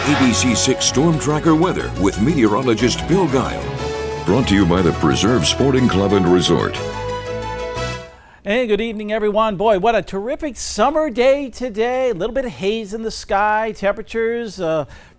ABC6 Storm Tracker weather with meteorologist Bill Guile. Brought to you by the Preserve Sporting Club and Resort. Hey, good evening, everyone. Boy, what a terrific summer day today. A little bit of haze in the sky. Temperatures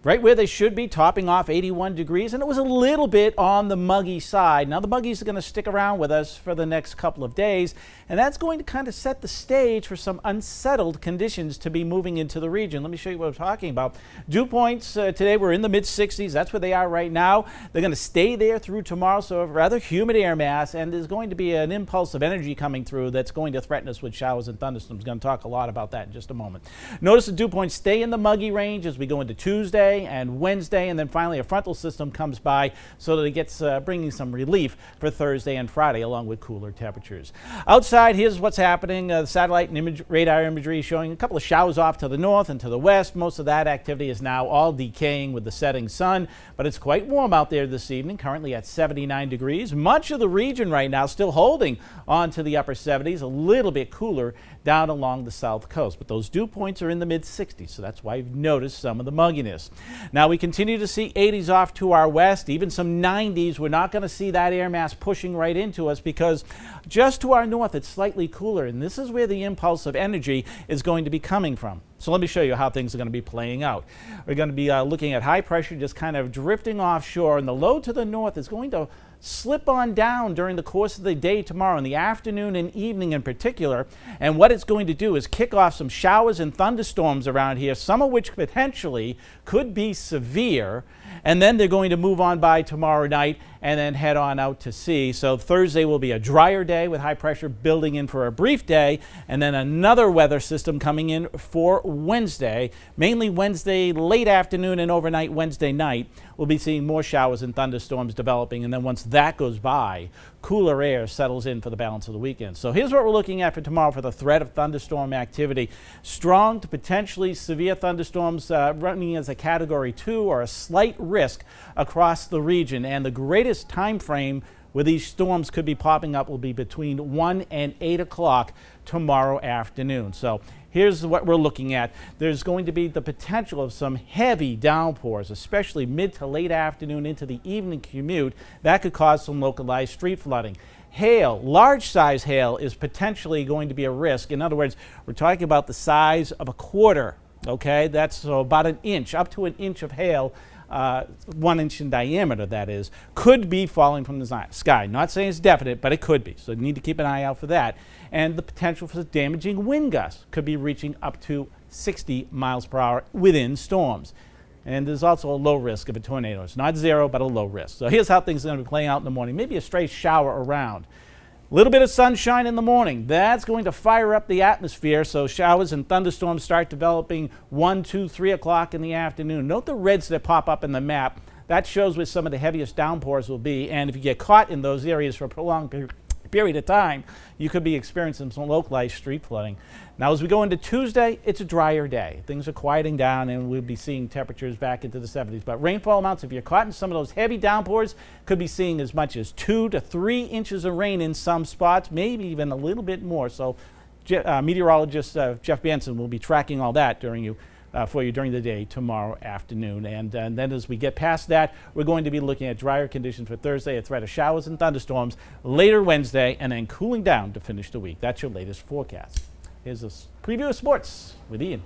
right where they should be, topping off 81 degrees. And it was a little bit on the muggy side. Now, the muggies are going to stick around with us for the next couple of days. And that's going to kind of set the stage for some unsettled conditions to be moving into the region. Let me show you what I'm talking about. Dew points today were in the mid-60s. That's where they are right now. They're going to stay there through tomorrow. So a rather humid air mass. And there's going to be an impulse of energy coming through that's going to threaten us with showers and thunderstorms. Going to talk a lot about that in just a moment. Notice the dew points stay in the muggy range as we go into Tuesday and Wednesday, and then finally a frontal system comes by so that it gets bringing some relief for Thursday and Friday, along with cooler temperatures. Outside, here's what's happening. The satellite and radar imagery showing a couple of showers off to the north and to the west. Most of that activity is now all decaying with the setting sun, but it's quite warm out there this evening, currently at 79 degrees. Much of the region right now still holding on to the upper 70s, a little bit cooler down along the south coast, but those dew points are in the mid-60s, so that's why you've noticed some of the mugginess. Now we continue to see 80s off to our west, even some 90s. We're not going to see that air mass pushing right into us because just to our north it's slightly cooler, and this is where the impulse of energy is going to be coming from. So let me show you how things are going to be playing out. We're going to be looking at high pressure just kind of drifting offshore, and the low to the north is going to slip on down during the course of the day tomorrow, in the afternoon and evening in particular. And what it's going to do is kick off some showers and thunderstorms around here, some of which potentially could be severe. And then they're going to move on by tomorrow night and then head on out to sea. So Thursday will be a drier day with high pressure building in for a brief day, and then another weather system coming in for Wednesday, mainly Wednesday late afternoon and overnight Wednesday night. We'll be seeing more showers and thunderstorms developing, and then once that goes by, cooler air settles in for the balance of the weekend. So here's what we're looking at for tomorrow for the threat of thunderstorm activity. Strong to potentially severe thunderstorms running as a Category 2 or a slight risk across the region, and the greatest time frame where these storms could be popping up will be between 1 and 8 o'clock tomorrow afternoon. So here's what we're looking at. There's going to be the potential of some heavy downpours, especially mid to late afternoon into the evening commute. That could cause some localized street flooding. Hail, large size hail, is potentially going to be a risk. In other words, we're talking about the size of a quarter. Okay, that's so about an inch, up to an inch of hail. 1 inch in diameter, that is, could be falling from the sky. Not saying it's definite, but it could be. So you need to keep an eye out for that. And the potential for damaging wind gusts could be reaching up to 60 miles per hour within storms. And there's also a low risk of a tornado. It's not zero, but a low risk. So here's how things are going to be playing out in the morning. Maybe a stray shower around. A little bit of sunshine in the morning. That's going to fire up the atmosphere, so showers and thunderstorms start developing 1, 2, 3 o'clock in the afternoon. Note the reds that pop up in the map. That shows where some of the heaviest downpours will be, and if you get caught in those areas for a prolonged period of time, you could be experiencing some localized street flooding. Now, as we go into Tuesday, it's a drier day. Things are quieting down, and we'll be seeing temperatures back into the 70s. But rainfall amounts, if you're caught in some of those heavy downpours, could be seeing as much as 2 to 3 inches of rain in some spots, maybe even a little bit more. So meteorologist Jeff Benson will be tracking all that for you during the day tomorrow afternoon. And then as we get past that, we're going to be looking at drier conditions for Thursday, a threat of showers and thunderstorms later Wednesday, and then cooling down to finish the week. That's your latest forecast. Here's a preview of sports with Ian.